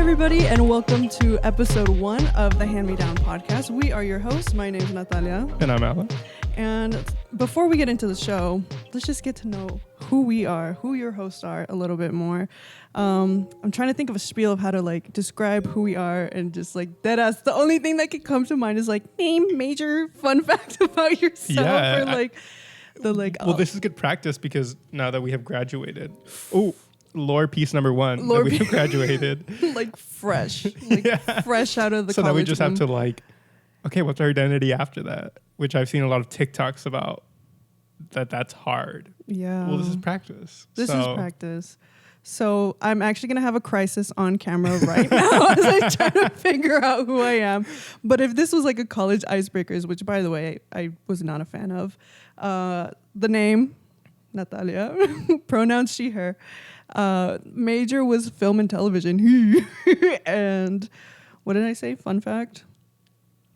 everybody, and welcome to episode 1 of the Hand Me Down podcast. We are your hosts. My name is Natalia. And I'm Alan. And before we get into the show, let's just get to know who we are, who your hosts are a little bit more. I'm trying to think of a spiel of how to describe who we are, and just deadass. The only thing that can come to mind is name major fun fact about yourself. Yeah, Well, this is good practice because now that we have graduated. Oh, lore piece number 1. That we have graduated. Fresh. Fresh out of the college. So now we just have to okay, what's our identity after that? Which I've seen a lot of TikToks about. That's hard. Yeah. Well, this is practice. This is practice. So I'm actually going to have a crisis on camera right now as I try to figure out who I am. But if this was a college icebreakers, which by the way, I was not a fan of, the name, Natalia, pronouns she, her, major was film and television. And what did I say? Fun fact?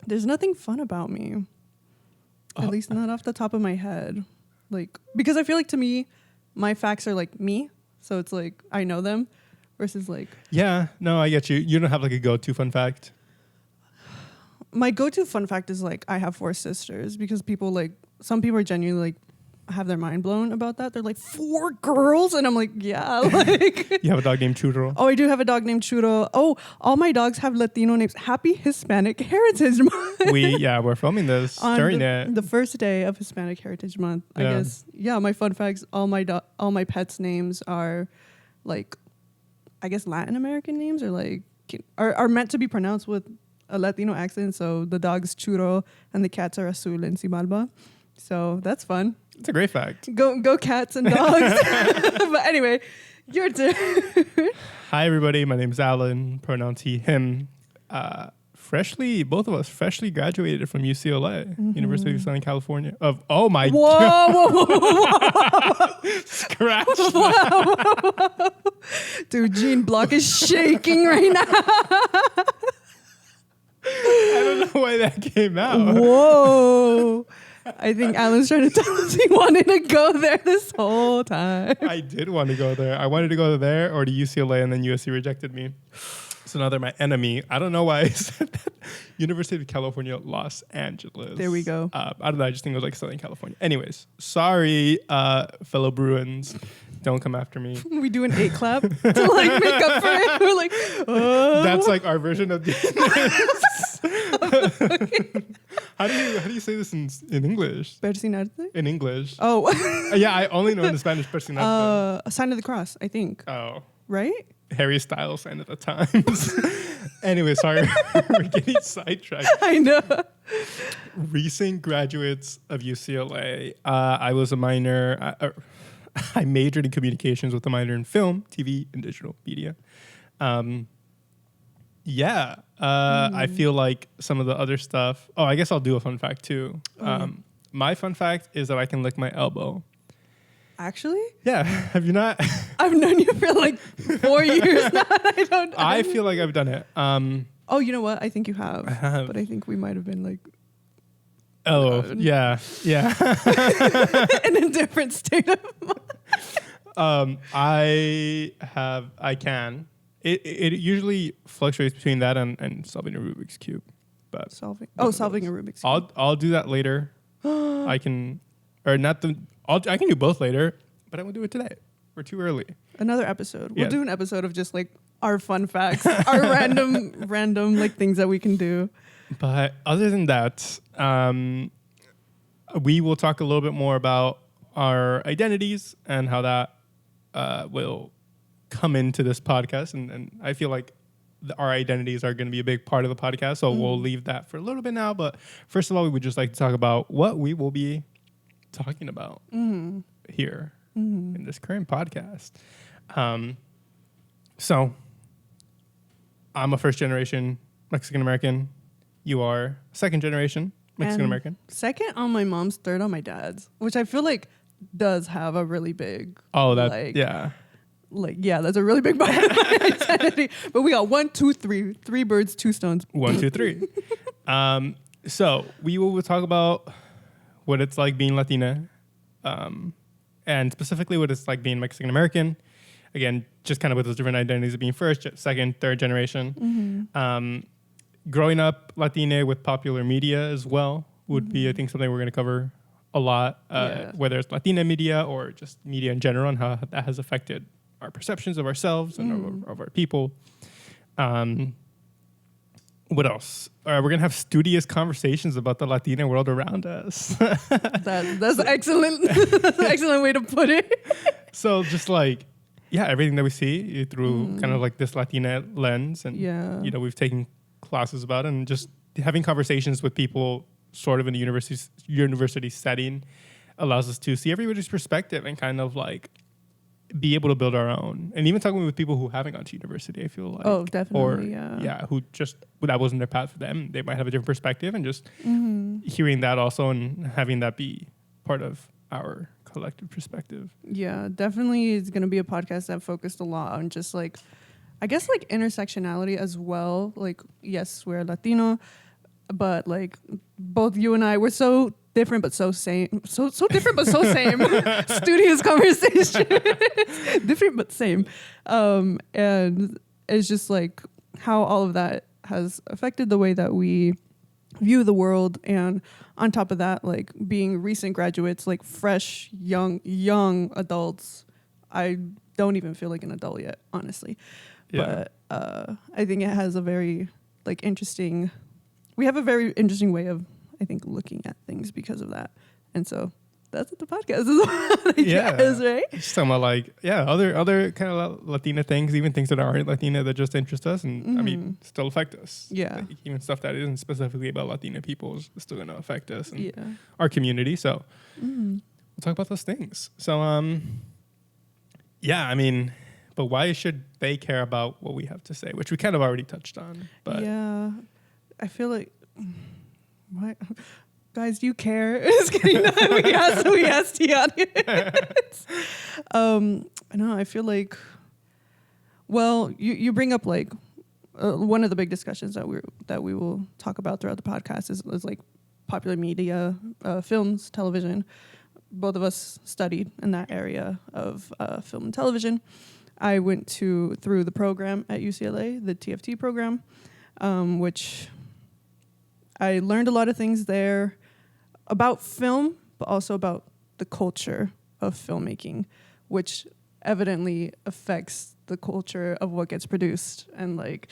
There's nothing fun about me. At least not off the top of my head. Because I feel to me, my facts are me. So it's I know them versus Yeah, no, I get you. You don't have a go-to fun fact? My go-to fun fact is I have 4 sisters, because people some people are genuinely have their mind blown about that. They're 4 girls, and I'm yeah, You have a dog named Churo? Oh, I do have a dog named Churo. Oh, all my dogs have Latino names. Happy Hispanic Heritage Month. We're filming this during the first day of Hispanic Heritage Month. I guess. Yeah, my fun facts. All my pets' names are I guess Latin American names, or are meant to be pronounced with a Latino accent. So the dog's Churo and the cats are Azul and Cibalba. So that's fun. It's a great fact. Go cats and dogs. But anyway, your turn. Hi, everybody. My name is Alan. Pronouns he, him. Both of us freshly graduated from UCLA, University of Southern California. Oh my God. Whoa. Scratch. Whoa. Dude, Gene Block is shaking right now. I don't know why that came out. Whoa. I think Alan's trying to tell us he wanted to go there this whole time. I did want to go there. I wanted to go there or to UCLA, and then USC rejected me. So now they're my enemy. I don't know why I said that. University of California, Los Angeles. There we go. I don't know. I just think it was Southern California. Anyways, sorry, fellow Bruins. Don't come after me. We do an 8 clap to make up for it. We're That's our version of the. How do you say this in English? Persinarte? In English. Oh. Yeah, I only know in the Spanish persinarte. A sign of the cross, I think. Oh. Right? Harry Styles sign at the times. Anyway, sorry. We're getting sidetracked. I know. Recent graduates of UCLA. I was a minor. I majored in communications with a minor in film, TV, and digital media. I feel some of the other stuff. Oh, I guess I'll do a fun fact too. My fun fact is that I can lick my elbow. Actually? Yeah. Have you not? I've known you for 4 years now. I feel like I've done it. Oh, you know what? I think you have. I have. But I think we might have been yeah. in a different state of mind. I can. It usually fluctuates between that and solving a Rubik's Cube. But solving a Rubik's Cube. I'll do that later. I can do both later, but I won't do it today. We're too early. Another episode. We'll do an episode of just our fun facts, our random things that we can do. But other than that, we will talk a little bit more about our identities and how that will come into this podcast. And I feel our identities are going to be a big part of the podcast. So we'll leave that for a little bit now. But first of all, we would just like to talk about what we will be talking about here in this current podcast. So I'm a first generation Mexican American. You are second generation Mexican American. Second on my mom's, third on my dad's, which I feel does have a really big. Oh, that yeah. That's a really big part of my identity. But we got 1, 2, 3, 3 birds, 2 stones. 1, 2, 3. So we will talk about what it's like being Latina, and specifically what it's like being Mexican American. again, just kind of with those different identities of being first, second, third generation. Growing up Latina with popular media as well would be, I think, something we're going to cover a lot, whether it's Latina media or just media in general, and how that has affected our perceptions of ourselves and of our people. What else? We're going to have studious conversations about the Latina world around us. That's excellent. That's an excellent way to put it. So just like, everything that we see through kind of like this Latina lens. And, we've taken classes about it, and just having conversations with people sort of in the university setting allows us to see everybody's perspective and kind of like be able to build our own. And even talking with people who haven't gone to university, I feel like. Oh, definitely, who just, that wasn't their path for them. They might have a different perspective, and just hearing that also and having that be part of our collective perspective. Yeah, definitely is going to be a podcast that focused a lot on just like, I guess like intersectionality as well. Like, yes, we're Latino, but like both you and I, we're so different but so same. So different but so same. Studious conversation. Different but same. And it's just like how all of that has affected the way that we view the world. And on top of that, like being recent graduates, like fresh, young adults. I don't even feel like an adult yet, honestly. Yeah. But I think it has a very like interesting, we have a very interesting way of, I think, looking at things because of that. And so that's what the podcast is about, I guess, right? Just talking about like, other kind of Latina things, even things that aren't Latina that just interest us and I mean, still affect us. Yeah. Like, even stuff that isn't specifically about Latina people is still going to affect us and our community. So we'll talk about those things. So, I mean, but why should they care about what we have to say, which we kind of already touched on. But yeah, I feel like, what? Guys, do you care? Just kidding. we asked the audience. No, I feel like, well, you bring up like one of the big discussions that we will talk about throughout the podcast is like popular media, films, television. Both of us studied in that area of film and television. I went through the program at UCLA, the TFT program, which I learned a lot of things there about film, but also about the culture of filmmaking, which evidently affects the culture of what gets produced. And like,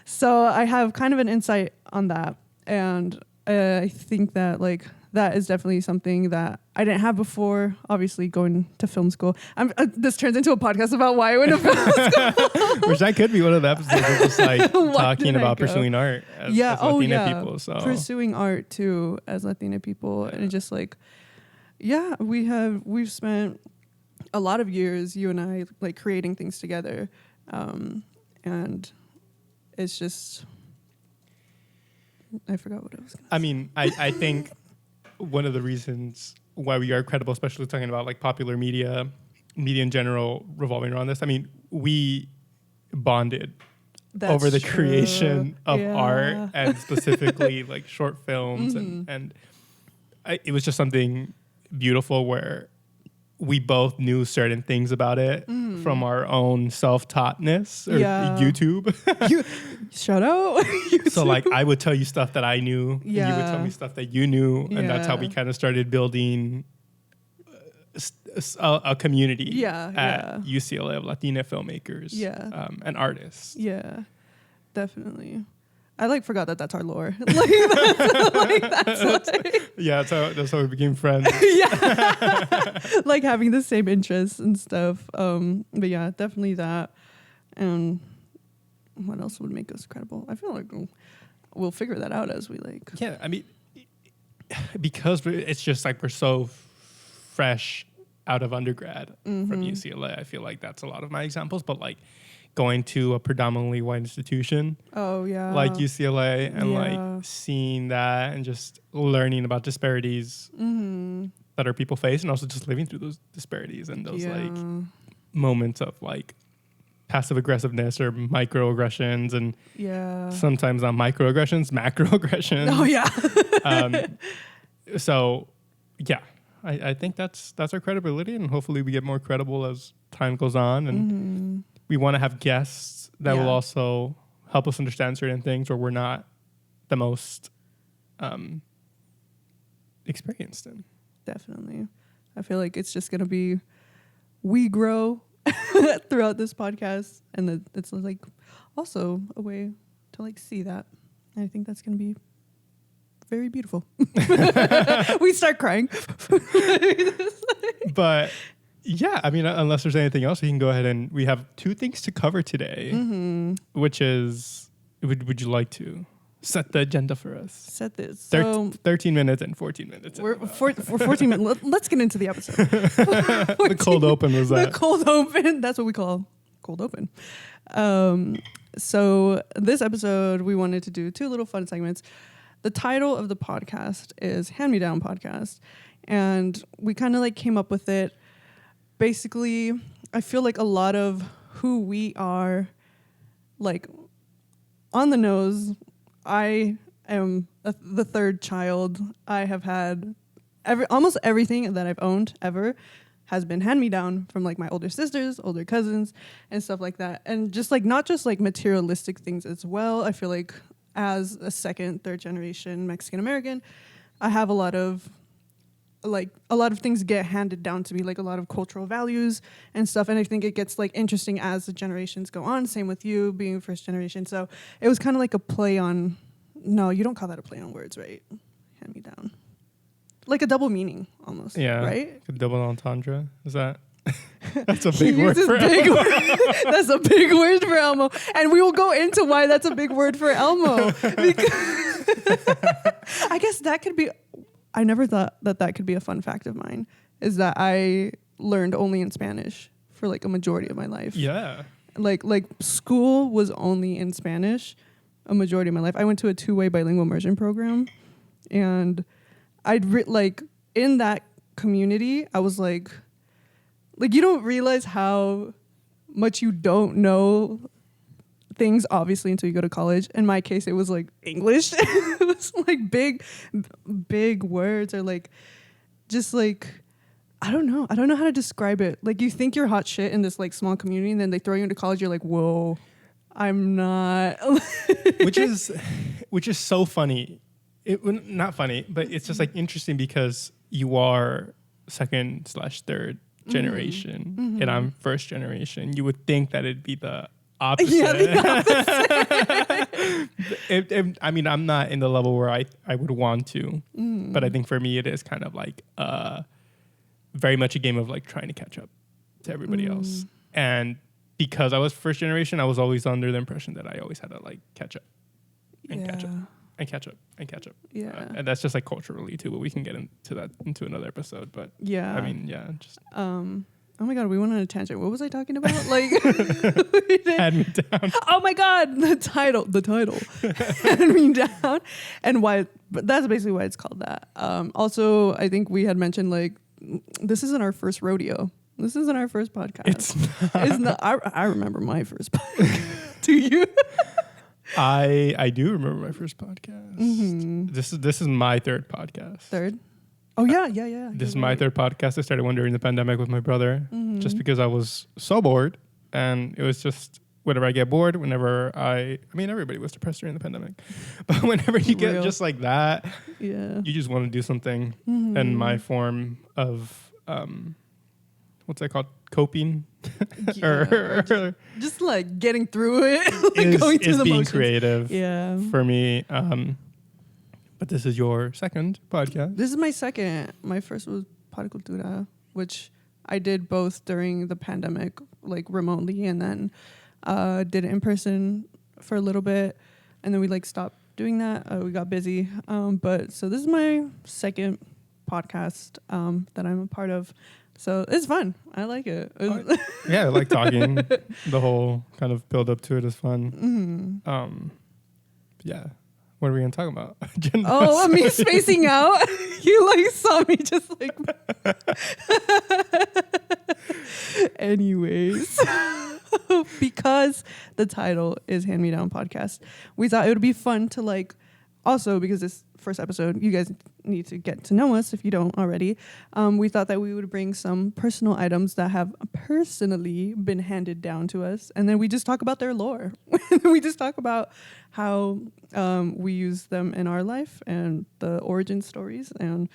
so I have kind of an insight on that. And I think that like, that is definitely something that I didn't have before, obviously going to film school. This turns into a podcast about why I went to film school. Which that could be one of the episodes of just like talking about pursuing art as Latina people. So pursuing art too as Latina people. And it's just like, we've spent a lot of years, you and I, like creating things together. And it's just, I forgot what I was going to say. I mean, I think one of the reasons why we are credible, especially talking about like popular media in general revolving around this. I mean, we bonded over the creation of art and specifically like short films. And it was just something beautiful where we both knew certain things about it from our own self-taughtness or YouTube. Shout out. YouTube. So like I would tell you stuff that I knew and you would tell me stuff that you knew. And that's how we kind of started building a community at UCLA of Latina filmmakers and artists. Yeah, definitely. I like forgot that that's our lore. That's how we became friends. Like having the same interests and stuff. But yeah, definitely that. And what else would make us credible? I feel like we'll figure that out as we like. Yeah, I mean, because it's just like we're so fresh out of undergrad from UCLA. I feel like that's a lot of my examples, but like going to a predominantly white institution like UCLA and like seeing that and just learning about disparities that our people face and also just living through those disparities and those like moments of like passive aggressiveness or microaggressions and sometimes not microaggressions, macroaggressions. So I think that's our credibility, and hopefully we get more credible as time goes on. And we want to have guests that will also help us understand certain things where we're not the most experienced in. Definitely. I feel like it's just going to be, we grow throughout this podcast, and it's like also a way to like see that. And I think that's going to be very beautiful. We start crying. But yeah, I mean, unless there's anything else, we can go ahead, and we have 2 things to cover today, which is, would you like to set the agenda for us? Set this. 13 minutes and 14 minutes. We're 14 minutes. Let's get into the episode. The cold open was that. The cold open. That's what we call cold open. So this episode, we wanted to do 2 little fun segments. The title of the podcast is Hand Me Down Podcast. And we kind of like came up with it. Basically, I feel like a lot of who we are, like on the nose. I am the 3rd child. I have had almost everything that I've owned ever has been hand-me-down from like my older sisters, older cousins, and stuff like that. And just like not just like materialistic things as well. I feel like as a 2nd, 3rd generation Mexican American, I have a lot of things get handed down to me, like a lot of cultural values and stuff. And I think it gets like interesting as the generations go on. Same with you being 1st generation. So it was kind of like a play on, no, you don't call that a play on words, right? Hand me down. Like a double meaning almost. Yeah. Right? A double entendre. Is that? That's a big word for Elmo. That's a big word for Elmo. And we will go into why that's a big word for Elmo. Because I guess that could be... I never thought that could be a fun fact of mine, is that I learned only in Spanish for like a majority of my life. Yeah. Like school was only in Spanish a majority of my life. I went to a 2-way bilingual immersion program, and like in that community, I was like you don't realize how much you don't know things, obviously, until you go to college. In my case, it was like English. It was like big words, or like just like I don't know how to describe it. Like you think you're hot shit in this like small community, and then they throw you into college, you're like, whoa, I'm not. which is so funny. Not funny, but it's just like interesting because you are 2nd/3rd generation, and I'm 1st generation. You would think that it'd be the opposite. Yeah, the opposite. I mean, I'm not in the level where I would want to, but I think for me it is kind of like very much a game of like trying to catch up to everybody else. And because I was 1st generation, I was always under the impression that I always had to like catch up and catch up and catch up and catch up. Yeah. And that's just like culturally too, but we can get into another episode. But yeah, I mean, yeah, just oh my God, we went on a tangent. What was I talking about? Like, Hand Me Down. Oh my God, the title, Hand Me Down, and why? But that's basically why it's called that. Also, I think we had mentioned like this isn't our first rodeo. This isn't our first podcast. It's not. I remember my first podcast. Do you? I do remember my first podcast. This is my 3rd podcast. 3rd? Oh yeah. This is my 3rd podcast. I started one during the pandemic with my brother, just because I was so bored, and it was just whenever I get bored, whenever I mean everybody was depressed during the pandemic, but whenever you get just like that, you just want to do something. And my form of what's that called? Coping, or just like getting through it, like going through the being motions. Creative. Yeah, for me. But this is your 2nd podcast. This is my 2nd. My first was Paricultura, which I did both during the pandemic, like remotely, and then did it in person for a little bit, and then we like stopped doing that. We got busy. But so this is my 2nd podcast that I'm a part of. So it's fun. I like it. Yeah, I like talking. The whole kind of build up to it is fun. Yeah. What are we going to talk about? Oh, me spacing out? You like saw me just like... Anyways. Because the title is Hand Me Down Podcast, we thought it would be fun to like... Also, because this first episode, you guys need to get to know us if you don't already. We thought that we would bring some personal items that have personally been handed down to us, and then we just talk about their lore. We just talk about how we use them in our life and the origin stories, and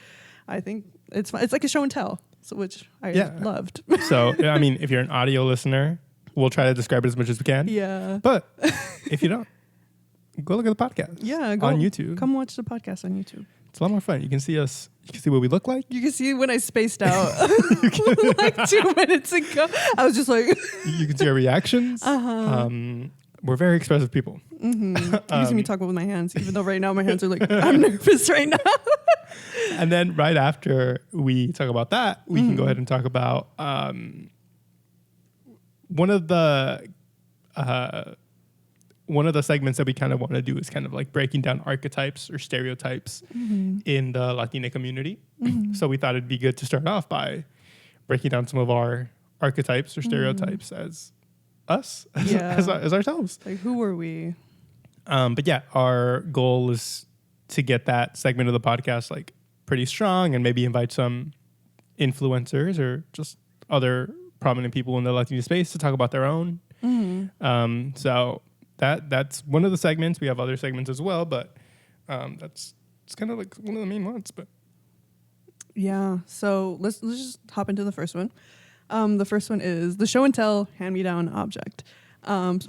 I think it's fun. It's like a show and tell, which I loved. So, I mean, if you're an audio listener, we'll try to describe it as much as we can. Yeah. But if you don't, go look at the podcast. Yeah, on YouTube. Come watch the podcast on YouTube. It's a lot more fun. You can see us. You can see what we look like. You can see when I spaced out like 2 minutes ago. I was just like, you can see our reactions. We're very expressive people. You see me talk with my hands, even though right now my hands are like, I'm nervous right now. And then right after we talk about that, we can go ahead and talk about one of the segments that we kind of want to do is kind of like breaking down archetypes or stereotypes in the Latina community. So we thought it'd be good to start off by breaking down some of our archetypes or stereotypes as us, as ourselves. Like, who were we? But yeah, our goal is to get that segment of the podcast like pretty strong and maybe invite some influencers or just other prominent people in the Latino space to talk about their own. So that's one of the segments. We have other segments as well, but it's kind of like one of the main ones. But yeah, so let's just hop into the first one. The first one is the show and tell hand-me-down object. Try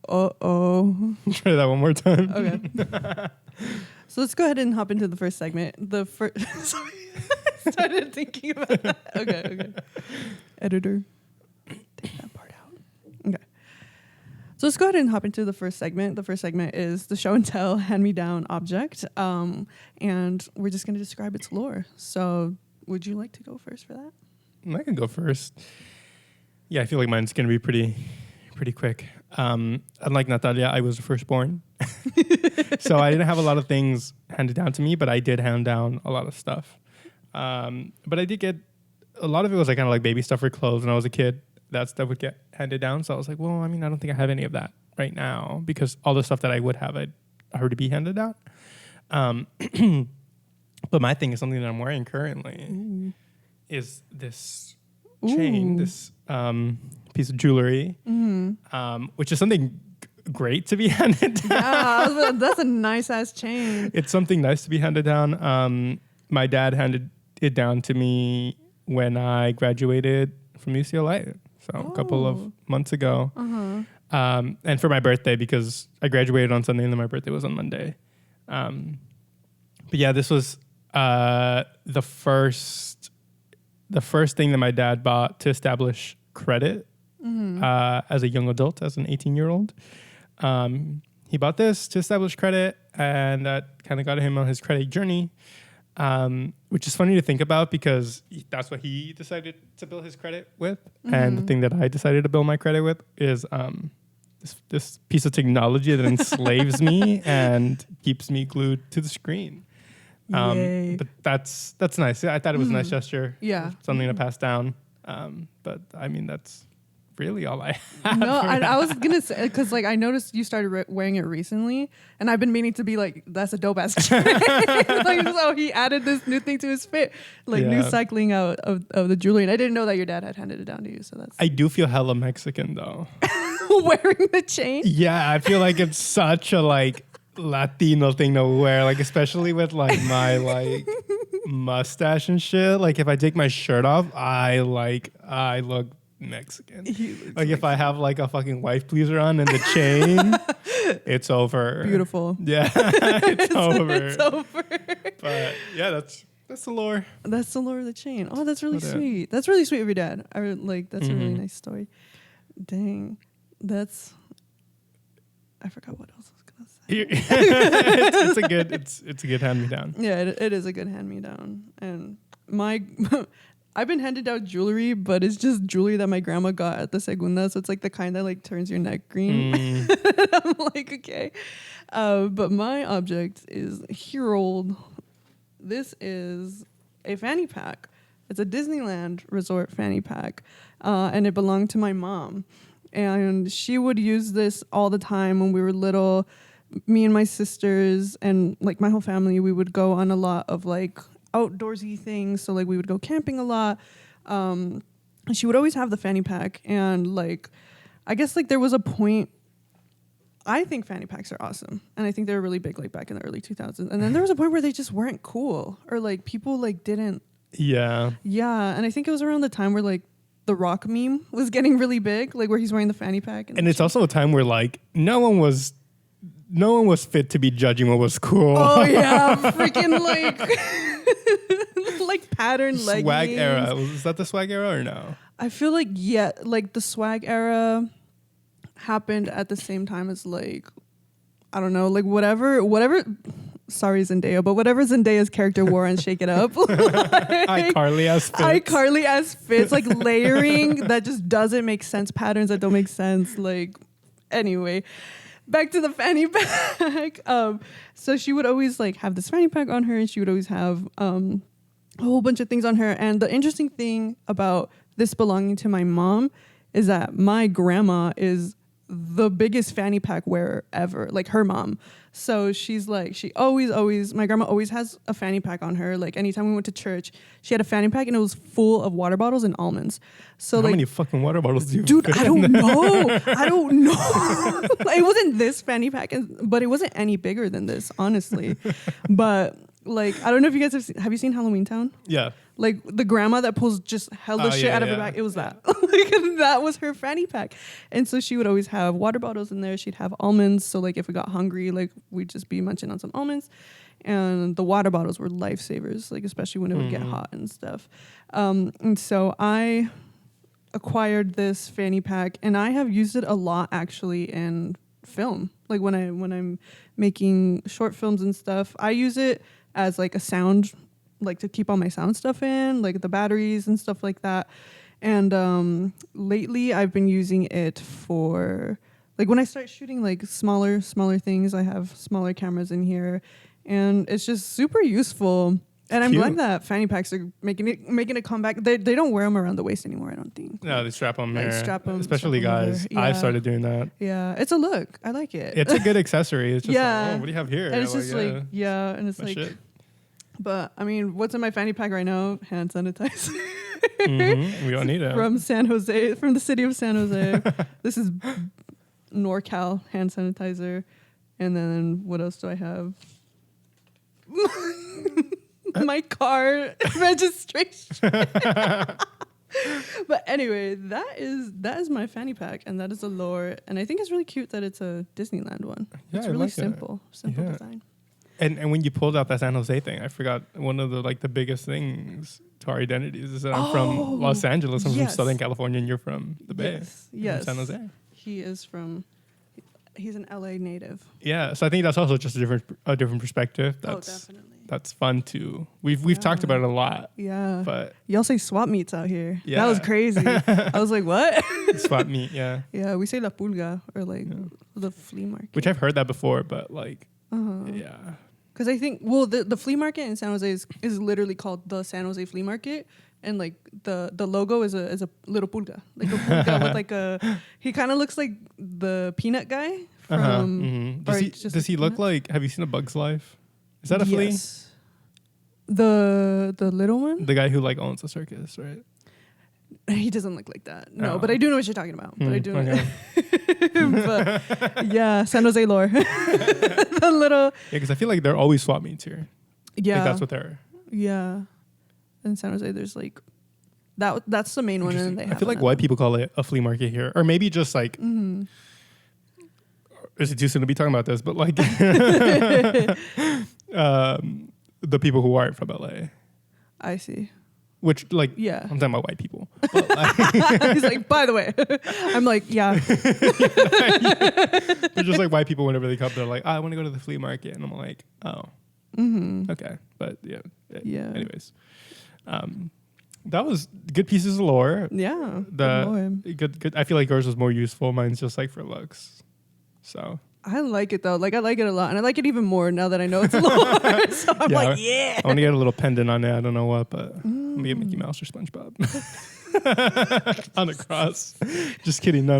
that one more time. Okay. So let's go ahead and hop into the first segment. The first. Sorry, I started thinking about that. Okay. Editor, take that part out. Okay. So let's go ahead and hop into the first segment. The first segment is the show and tell hand-me-down object, and we're just going to describe its lore. So, would you like to go first for that? I can go first. Yeah, I feel like mine's going to be pretty quick. Unlike Natalia, I was the firstborn. So I didn't have a lot of things handed down to me, but I did hand down a lot of stuff. But I did get, a lot of it was like kind of like baby stuff or clothes when I was a kid. That stuff would get handed down. So I was like, well, I mean, I don't think I have any of that right now because all the stuff that I would have, I'd already be handed down. But my thing is something that I'm wearing currently is this chain, this piece of jewelry, which is something great to be handed down. Yeah, that's a nice ass chain. It's something nice to be handed down. My dad handed it down to me when I graduated from UCLA, so a couple of months ago. And for my birthday, because I graduated on Sunday and then my birthday was on Monday. But yeah, this was the first thing that my dad bought to establish credit as a young adult, as an 18-year-old. He bought this to establish credit, and that kind of got him on his credit journey, which is funny to think about because that's what he decided to build his credit with. And the thing that I decided to build my credit with is this piece of technology that enslaves me and keeps me glued to the screen. But that's nice. I thought it was a nice gesture. Yeah. Something to pass down. But I mean, that's really all I have. No, I was going to say, because like I noticed you started wearing it recently, and I've been meaning to be like, that's a dope ass chain. Like, so he added this new thing to his fit, like new cycling out of the jewelry. And I didn't know that your dad had handed it down to you. So that's. I do feel hella Mexican though. Wearing the chain? Yeah, I feel like it's such a like Latino thing to wear, like especially with like my like mustache and shit. Like if I take my shirt off, I look Mexican. Like if I have like a fucking wife pleaser on and the chain, it's over. Beautiful. Yeah, it's over. It's over. But yeah, that's the lore. That's the lore of the chain. Oh, that's really sweet. That's really sweet of your dad. That's a really nice story. Dang, I forgot what else I was gonna say. it's a good hand me down. Yeah, it is a good hand me down. And I've been handed out jewelry, but it's just jewelry that my grandma got at the segunda. So it's like the kind that like turns your neck green. I'm like, okay. But my object is here old. This is a fanny pack. It's a Disneyland resort fanny pack. And it belonged to my mom. And she would use this all the time when we were little me and my sisters and like my whole family, we would go on a lot of like outdoorsy things. So like we would go camping a lot. And she would always have the fanny pack, and like I guess like there was a point. I think fanny packs are awesome, and I think they were really big like back in the early 2000s. And then there was a point where they just weren't cool, or like people like didn't. Yeah, and I think it was around the time where like the Rock meme was getting really big, like where he's wearing the fanny pack. And it's also a time where like no one was fit to be judging what was cool. Oh yeah, freaking like like pattern leggings. Swag era. Was that the swag era or no? I feel like like the swag era happened at the same time as like I don't know, like whatever. Sorry, Zendaya, but whatever Zendaya's character wore on Shake It Up, like, iCarly as fits, like layering that just doesn't make sense, patterns that don't make sense. Like anyway, back to the fanny pack. So she would always like have this fanny pack on her, and she would always have a whole bunch of things on her. And the interesting thing about this belonging to my mom is that my grandma is the biggest fanny pack wearer ever, like her mom. So she's like, my grandma always has a fanny pack on her. Like anytime we went to church, she had a fanny pack and it was full of water bottles and almonds. So how like, many fucking water bottles do you dude, I don't know. It wasn't this fanny pack, but it wasn't any bigger than this, honestly. But like, I don't know if you guys have you seen Halloween Town? Yeah. Like the grandma that pulls just hella shit out of her bag. It was that. Like that was her fanny pack. And so she would always have water bottles in there. She'd have almonds. So like if we got hungry, like we'd just be munching on some almonds. And the water bottles were lifesavers, like especially when it would get hot and stuff. And so I acquired this fanny pack, and I have used it a lot actually in film. Like when I'm making short films and stuff, I use it as like a sound, like to keep all my sound stuff in, like the batteries and stuff like that. And lately I've been using it for like when I start shooting like smaller things. I have smaller cameras in here, and it's just super useful. And I'm glad that fanny packs are making a comeback. They don't wear them around the waist anymore, I don't think. No, they strap them there. strap Especially guys. yeah. I've started doing that. Yeah, it's a look. I like it. It's a good accessory. It's just yeah. like, oh, what do you have here? And it's just like, and it's like, shit. But I mean, what's in my fanny pack right now? Hand sanitizer. We don't need it. From San Jose, from the city of San Jose. This is NorCal hand sanitizer. And then what else do I have? My car registration. But anyway, that is my fanny pack, and that is the lore. And I think it's really cute that it's a Disneyland one. Yeah, it's really like simple design. And when you pulled out that San Jose thing, I forgot one of the biggest things to our identities is that I'm from Los Angeles. I'm from Southern California, and you're from the Bay. Yes. From San Jose. He's an LA native. Yeah, so I think that's also just a different perspective. Definitely. That's fun too. We've talked about it a lot. Yeah. But y'all say swap meets out here. Yeah. That was crazy. I was like, what? Swap meet, yeah. Yeah, we say la pulga, or like the flea market. Which I've heard that before, but like, yeah. Because I think, the flea market in San Jose is literally called the San Jose Flea Market. And like the logo is a little pulga. Like a pulga with like he kind of looks like the peanut guy from. Does he look like, have you seen A Bug's Life? Is that a flea? Yes. The little one? The guy who like owns a circus, right? He doesn't look like that. No, but I do know what you're talking about. But I do know. But yeah, San Jose lore. The little. Yeah, because I feel like there are always swap meets here. Yeah. Like that's what they're. Yeah. In San Jose, there's like that's the main one. And I feel like white people call it a flea market here, or maybe just like. Is it too soon to be talking about this? But like, the people who aren't from LA. I see. Which like, yeah, I'm talking about white people. But, like, he's like, by the way, I'm like, yeah. They're just like white people whenever they come. They're like, I want to go to the flea market, and I'm like, oh, okay, but yeah. Anyways. That was good pieces of lore. Yeah. Good. I feel like yours was more useful. Mine's just like for looks. So I like it though. Like I like it a lot, and I like it even more now that I know it's lore. So I'm like, yeah. I want to get a little pendant on it. I don't know what, but I'm gonna get Mickey Mouse or SpongeBob. On the cross. Just kidding. No.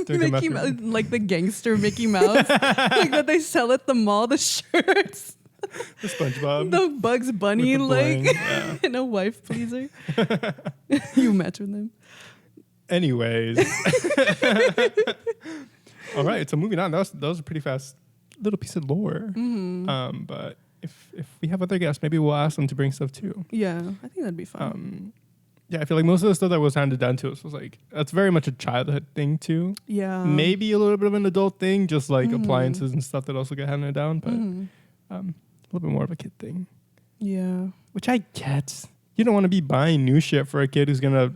Mickey Mouse, like the gangster Mickey Mouse, like that they sell at the mall. The shirts. The SpongeBob. The Bugs Bunny, like, yeah. and a wife pleaser. You match with them. Anyways. All right, so moving on. That was a pretty fast little piece of lore. Mm-hmm. But if we have other guests, maybe we'll ask them to bring stuff too. Yeah, I think that'd be fun. Yeah, I feel like most of the stuff that was handed down to us was like, that's very much a childhood thing too. Yeah. Maybe a little bit of an adult thing, just like appliances and stuff that also get handed down, but a little bit more of a kid thing. Yeah. Which I get. You don't want to be buying new shit for a kid who's going to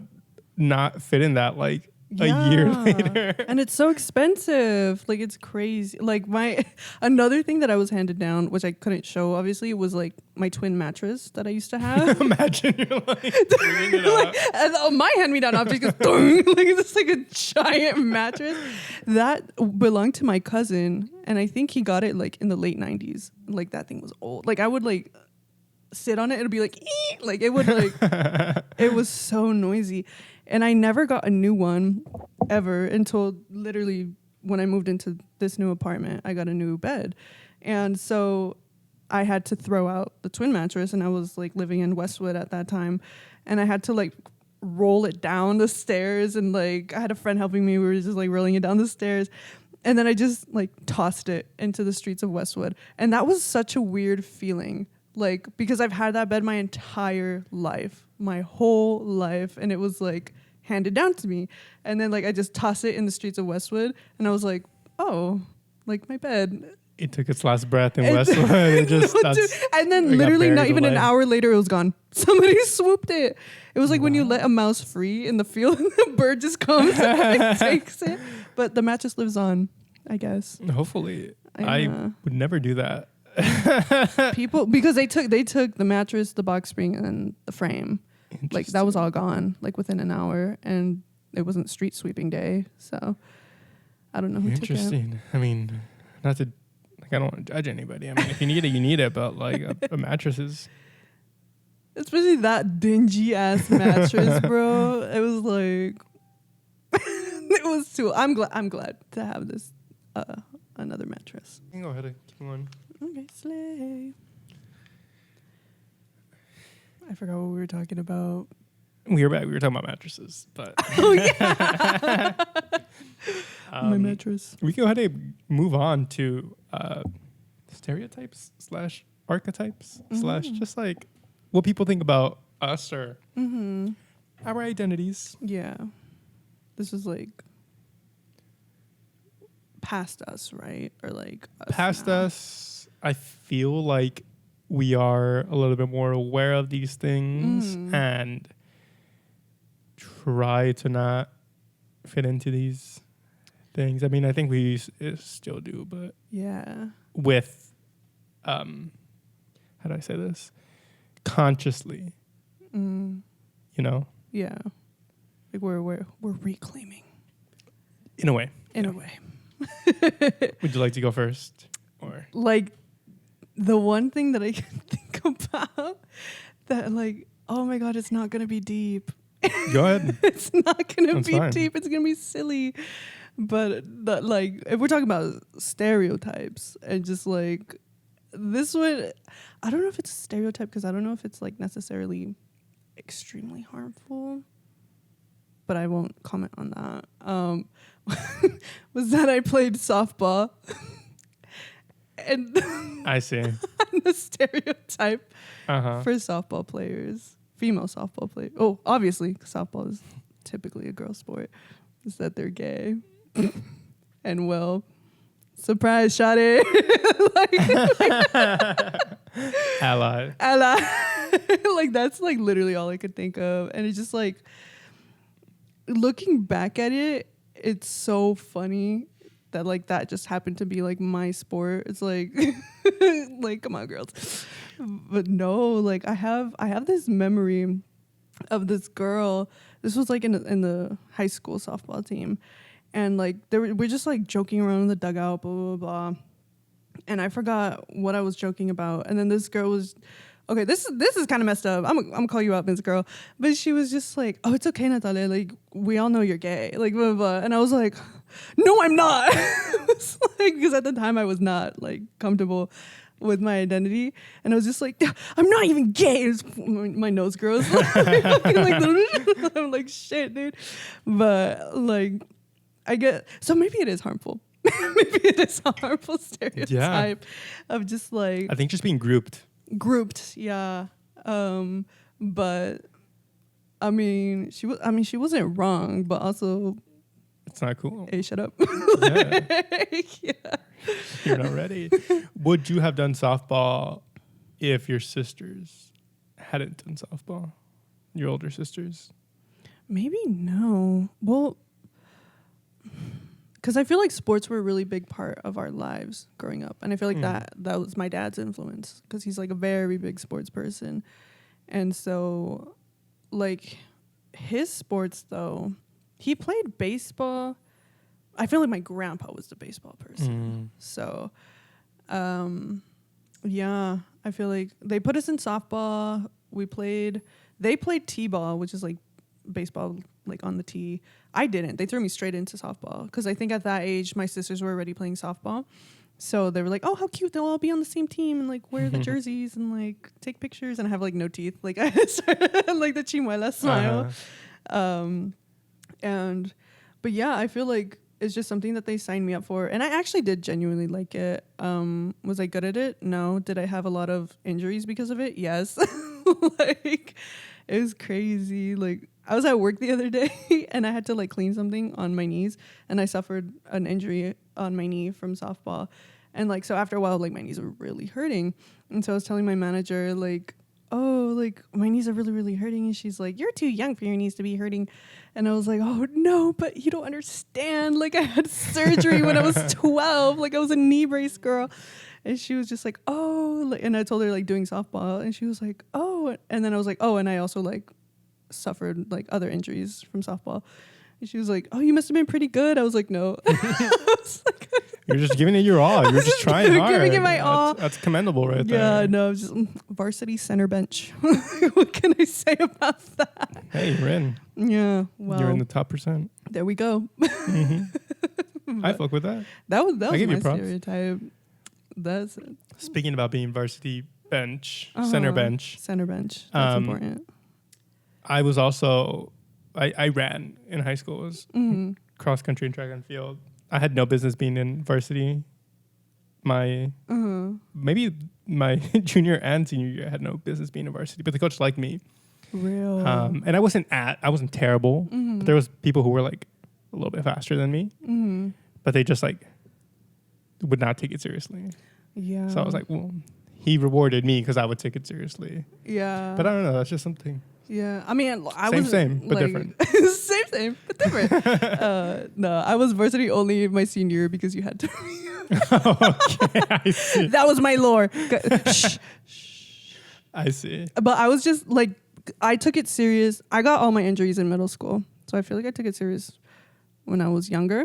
not fit in that like a year later. And it's so expensive. Like, it's crazy. Like, another thing that I was handed down, which I couldn't show, obviously, was like my twin mattress that I used to have. Imagine you're like, bringing it up. And, my hand-me-down object goes, like, it's just like a giant mattress. That belonged to my cousin, and I think he got it like in the late 90s. Like, that thing was old. Like, I would like sit on it, it'd be like, ee! Like, it would like, it was so noisy. And I never got a new one ever until literally when I moved into this new apartment, I got a new bed. And so I had to throw out the twin mattress, and I was like living in Westwood at that time. And I had to like roll it down the stairs, and like I had a friend helping me. We were just like rolling it down the stairs. And then I just like tossed it into the streets of Westwood. And that was such a weird feeling. Like, because I've had that bed my entire life, my whole life. And it was like handed down to me. And then like I just tossed it in the streets of Westwood. And I was like, oh, like my bed. It took its last breath in Westwood. It just, and then literally not even an hour later, it was gone. Somebody swooped it. It was like when you let a mouse free in the field and the bird just comes and like, takes it. But the mattress lives on, I guess. Hopefully. I would never do that. People, because they took the mattress, the box spring, and the frame. Like that was all gone like within an hour, and it wasn't street sweeping day, so I don't know who took it. Interesting. I mean, not to like, I don't want to judge anybody. I mean, if you need it, you need it. But like a mattress is, especially that dingy ass mattress, bro. It was like it was too. I'm glad to have this another mattress. You can go ahead and keep going. Okay, slay. I forgot what we were talking about. We were back. We were talking about mattresses, but oh yeah, my mattress. We can go ahead and move on to stereotypes / archetypes / just like what people think about us or our identities. Yeah, this is like past us, right? Or like us past now. Us. I feel like we are a little bit more aware of these things and try to not fit into these things. I mean, I think we still do, but yeah, with how do I say this? Consciously, you know. Yeah, like we're reclaiming. In a way. In a way. Would you like to go first, or like? The one thing that I can think about that like, oh my God, it's not going to be deep. Go ahead. It's not going to be fine. deep. It's going to be silly. But that, like, if we're talking about stereotypes and just like this one, I don't know if it's a stereotype because I don't know if it's like necessarily extremely harmful, but I won't comment on that. Was that I played softball. And I see. the stereotype Uh-huh. for softball players, female softball players. Oh, obviously, softball is typically a girl sport. Is that they're gay? And well, surprise, shawty. Ally. Like that's like literally all I could think of, and it's just like looking back at it, it's so funny that like that just happened to be like my sport. It's like like come on girls. But no, like I have this memory of this girl. This was like in the high school softball team, and like we're just like joking around in the dugout, blah blah blah. And I forgot what I was joking about. And then this girl was Okay, this is kind of messed up. I'm gonna call you out, Miss Girl. But she was just like, "Oh, it's okay, Natalia. Like, we all know you're gay." Like, blah, blah, blah. And I was like, "No, I'm not." It's like, because at the time I was not like comfortable with my identity, and I was just like, "I'm not even gay." It was, my nose grows. I'm like, "Shit, dude." But like, I get so maybe it is harmful. Maybe it is a harmful stereotype of just like I think just being grouped. Yeah. But I mean, she wasn't wrong, but also It's not cool. hey, shut up. Yeah. You're not ready. Would you have done softball if your sisters hadn't done softball? Your older sisters? Maybe no. Well, because I feel like sports were a really big part of our lives growing up. And I feel like that was my dad's influence, because he's like a very big sports person. And so like his sports though, he played baseball. I feel like my grandpa was the baseball person. So yeah, I feel like they put us in softball. They played t-ball, which is like baseball like on the tee. I didn't. They threw me straight into softball because I think at that age my sisters were already playing softball. So they were like, "Oh, how cute! They'll all be on the same team and like wear the jerseys and like take pictures." And I have like no teeth, like I started like the chimuela smile. But yeah, I feel like it's just something that they signed me up for, and I actually did genuinely like it. Was I good at it? No. Did I have a lot of injuries because of it? Yes. Like it was crazy. Like I was at work the other day and I had to like clean something on my knees, and I suffered an injury on my knee from softball. And like, so after a while, like my knees were really hurting. And so I was telling my manager like, "Oh, like my knees are really, really hurting." And she's like, "You're too young for your knees to be hurting." And I was like, "Oh no, but you don't understand. Like I had surgery when I was 12. Like I was a knee brace girl." And she was just like, "Oh," and I told her like doing softball, and she was like, "Oh," and then I was like, "Oh," and I also like suffered like other injuries from softball. And she was like, "Oh, you must have been pretty good." I was like, "No." I was like, you're just giving it your all. You're just trying hard. Giving it my all. That's commendable right there. Yeah, no, just varsity center bench. What can I say about that? Hey, you're in. Yeah, well, You're in the top %. There we go. I fuck with that. That was I give my you props. stereotype. That's it. Speaking about being varsity bench, center bench. Center bench. That's important. I was also, I ran in high school. It was cross country and track and field. I had no business being in varsity. Maybe my junior and senior year I had no business being in varsity, but the coach liked me. Real. And I wasn't terrible, but there was people who were like a little bit faster than me, but they just like would not take it seriously. Yeah. So I was like, well, he rewarded me because I would take it seriously. Yeah. But I don't know. That's just something. Yeah. I mean, Same, but different. same, but different. No, I was varsity only my senior year because you had to. Okay, I see. That was my lore. Shh. I see. But I was just like, I took it serious. I got all my injuries in middle school. So I feel like I took it serious when I was younger.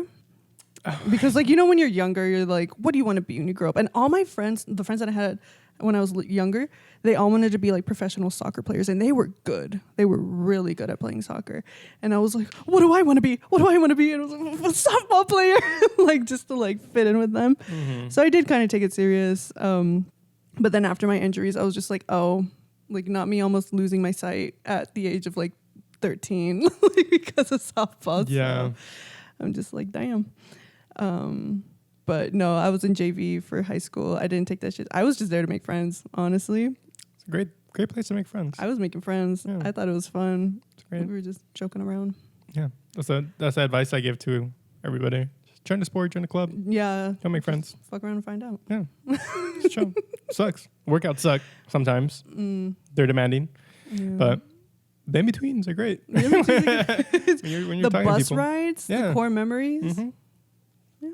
Because like, you know, when you're younger, you're like, what do you want to be when you grow up? And all my friends, the friends that I had when I was younger, they all wanted to be like professional soccer players, and they were good. They were really good at playing soccer. And I was like, what do I want to be? What do I want to be? And I was like, a softball player, like just to like fit in with them. So I did kind of take it serious. But then after my injuries, I was just like, oh, like not me almost losing my sight at the age of like 13 like because of softball. Yeah. So I'm just like, damn. But no, I was in JV for high school. I didn't take that shit. I was just there to make friends, honestly. It's a great place to make friends. I was making friends. Yeah. I thought it was fun. It's great. We were just joking around. Yeah. That's the advice I give to everybody. Just join the sport, join the club. Yeah. Go make friends. Fuck around and find out. Yeah. Just chill. Sucks. Workouts suck sometimes. They're demanding. Yeah. But the in-betweens are great. when you're the talking to bus people. rides, Yeah. the core memories. Yeah.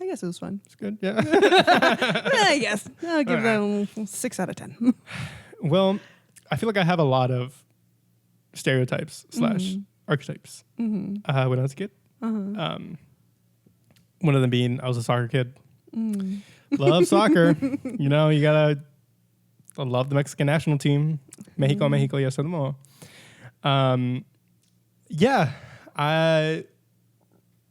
I guess it was fun. It's good. Yeah. I guess. I'll give that a 6 out of 10. Well, I feel like I have a lot of stereotypes / archetypes when I was a kid. One of them being I was a soccer kid. Love soccer. You know, you gotta I love the Mexican national team. Mexico, Mexico, yes, amo. Yeah, I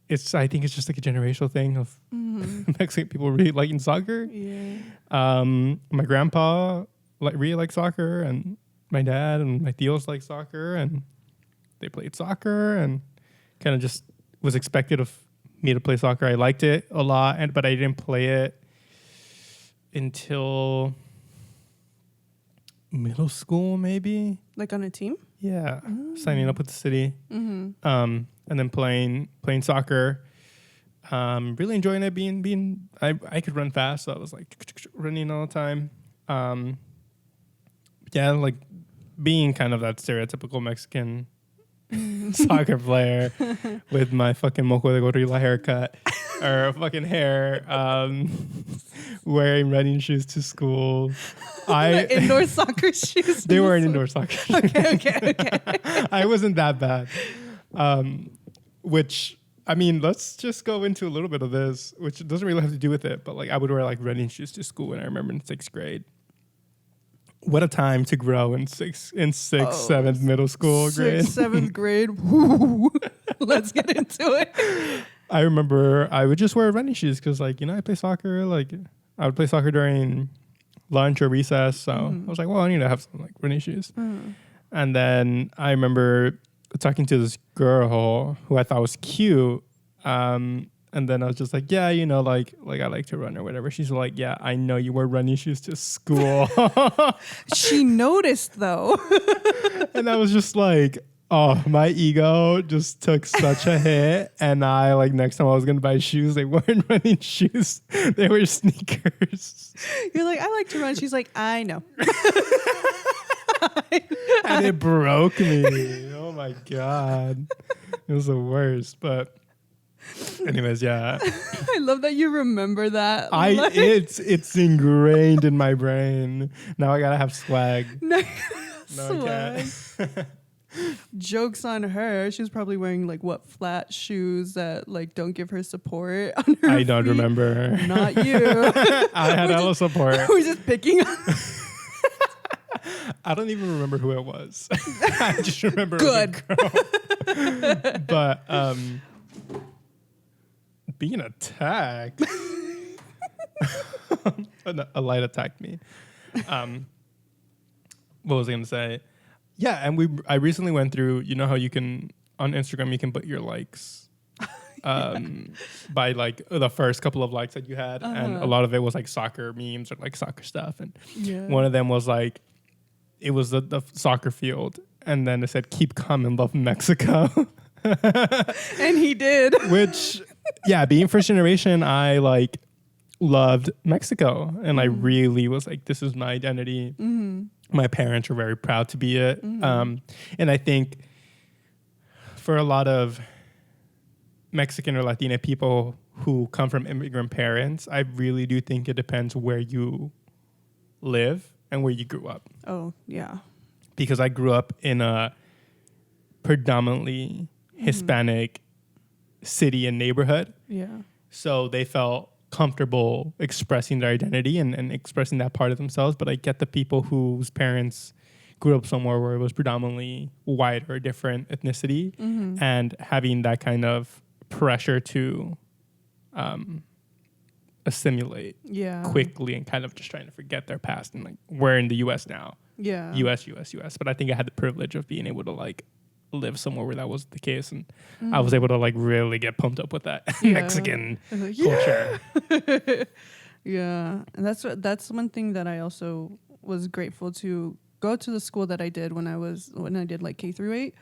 think it's just like a generational thing of Mexican people really liking soccer. Yeah. My grandpa really liked soccer, and my dad and my tios like soccer, and they played soccer, and kind of just was expected of me to play soccer. I liked it a lot, but I didn't play it until middle school, maybe. Like on a team? Yeah, signing up with the city, Mm-hmm. and then playing soccer. Really enjoying it. I could run fast, so I was like running all the time. Yeah, like being kind of that stereotypical Mexican soccer player with my fucking moco de gorila haircut or fucking hair, wearing running shoes to school. Indoor soccer shoes. They were indoor soccer shoes. Okay. I wasn't that bad. Which, I mean, let's just go into a little bit of this, which doesn't really have to do with it, but like I would wear like running shoes to school when I remember in 6th grade. What a time to grow in sixth, 7th middle school grade. 7th grade. Woo. Let's get into it. I remember I would just wear running shoes because, like, I play soccer. Like, I would play soccer during lunch or recess. So I was like, well, I need to have some like running shoes. And then I remember talking to this girl who I thought was cute. And then I was just like, yeah, like I like to run or whatever. She's like, yeah, I know you wear running shoes to school. She noticed though. And I was just like, oh, my ego just took such a hit. And I like next time I was going to buy shoes, they weren't running shoes. They were sneakers. You're like, I like to run. She's like, I know. And it broke me. Oh my God. It was the worst. But anyways, yeah. I love that you remember that. It's ingrained in my brain. Now I gotta have swag. No, No, I can't. Joke's on her. She's probably wearing like flat shoes that like don't give her support on her I don't feet. remember. Not you. I had hella support. We're just picking on. I don't even remember who it was. I just remember Good. it was a girl. But being attacked. A light attacked me. What was I going to say? Yeah, and I recently went through, how you can, on Instagram, you can put your likes by like the first couple of likes that you had. And a lot of it was like soccer memes or like soccer stuff. And one of them was like, it was the soccer field. And then it said, keep coming, love Mexico. And he did. Which, yeah, being first generation, I like loved Mexico. And I really was like, this is my identity. My parents were very proud to be it. And I think for a lot of Mexican or Latina people who come from immigrant parents, I really do think it depends where you live and where you grew up. Oh, yeah. Because I grew up in a predominantly Hispanic city and neighborhood. Yeah. So they felt comfortable expressing their identity and expressing that part of themselves. But I get the people whose parents grew up somewhere where it was predominantly white or different ethnicity and having that kind of pressure to assimilate quickly and kind of just trying to forget their past. And like, we're in the US now. Yeah. US. But I think I had the privilege of being able to like live somewhere where that was the case, and I was able to like really get pumped up with that Mexican culture. Yeah, and that's one thing that I also was grateful to go to the school that I did when I did like K through 8,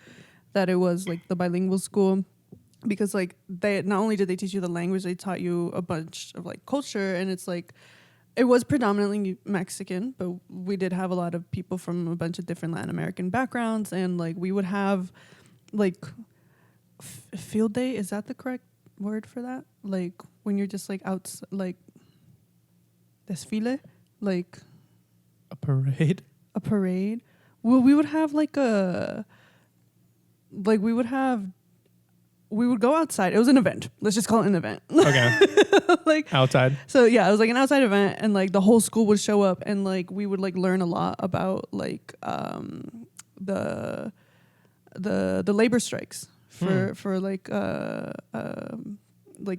that it was like the bilingual school, because like they not only did they teach you the language, they taught you a bunch of like culture, and it's like it was predominantly Mexican, but we did have a lot of people from a bunch of different Latin American backgrounds. And like we would have like field day. Is that the correct word for that? Like when you're just like out, like desfile, like A parade. Well, we would have we would have we would go outside. It was an event. Let's just call it an event. Okay. Like Outside. So yeah, it was like an outside event, and like the whole school would show up, and like we would like learn a lot about like the labor strikes for like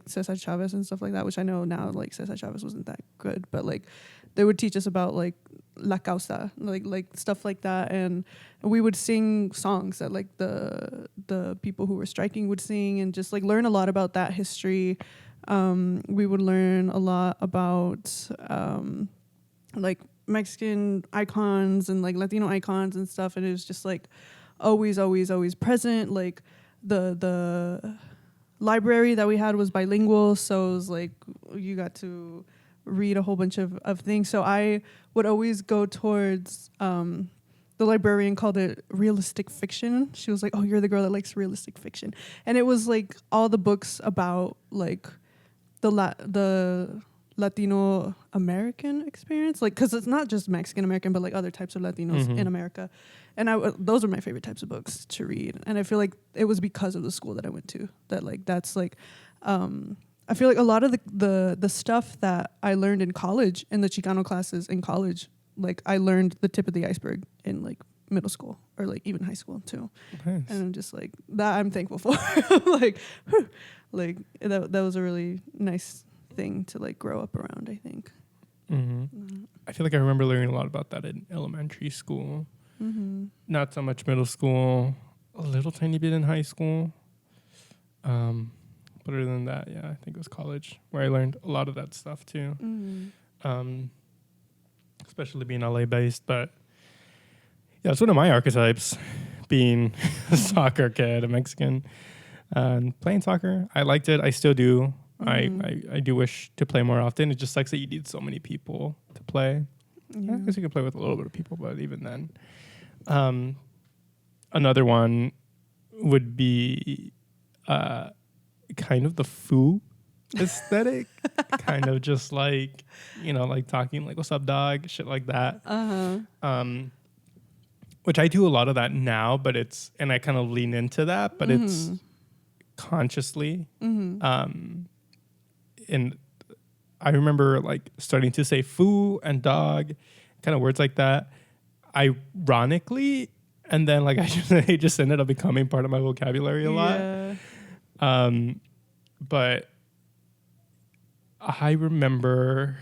Cesar Chavez and stuff like that, which I know now like Cesar Chavez wasn't that good, but like they would teach us about like La Causa, like stuff like that, and we would sing songs that like the people who were striking would sing, and just like learn a lot about that history. We would learn a lot about like Mexican icons and like Latino icons and stuff, and it was just like always present. Like the library that we had was bilingual, so it was like you got to read a whole bunch of things. So I would always go towards the librarian called it realistic fiction. She was like, oh, you're the girl that likes realistic fiction. And it was like all the books about like the Latino American experience, like because it's not just Mexican American, but like other types of Latinos in America. And those are my favorite types of books to read. And I feel like it was because of the school that I went to that like that's like I feel like a lot of the stuff that I learned in college, in the Chicano classes in college, like I learned the tip of the iceberg in like middle school or like even high school too. Nice. And I'm just like that I'm thankful for. Like whew, like that was a really nice thing to like grow up around, I think. I feel like I remember learning a lot about that in elementary school. Not so much middle school, a little tiny bit in high school. But other than that, yeah, I think it was college where I learned a lot of that stuff too. Especially being LA based. But yeah, it's one of my archetypes, being a soccer kid, a Mexican, and playing soccer. I liked it. I still do. I do wish to play more often. It just sucks that you need so many people to play. Yeah. I guess you can play with a little bit of people, but even then. Another one would be kind of the foo aesthetic. Kind of just like, like talking like, what's up, dog? Shit like that. Which I do a lot of that now, and I kind of lean into that, but it's consciously. And I remember like starting to say foo and dog, kind of words like that, ironically, and then like it just ended up becoming part of my vocabulary a lot. But I remember,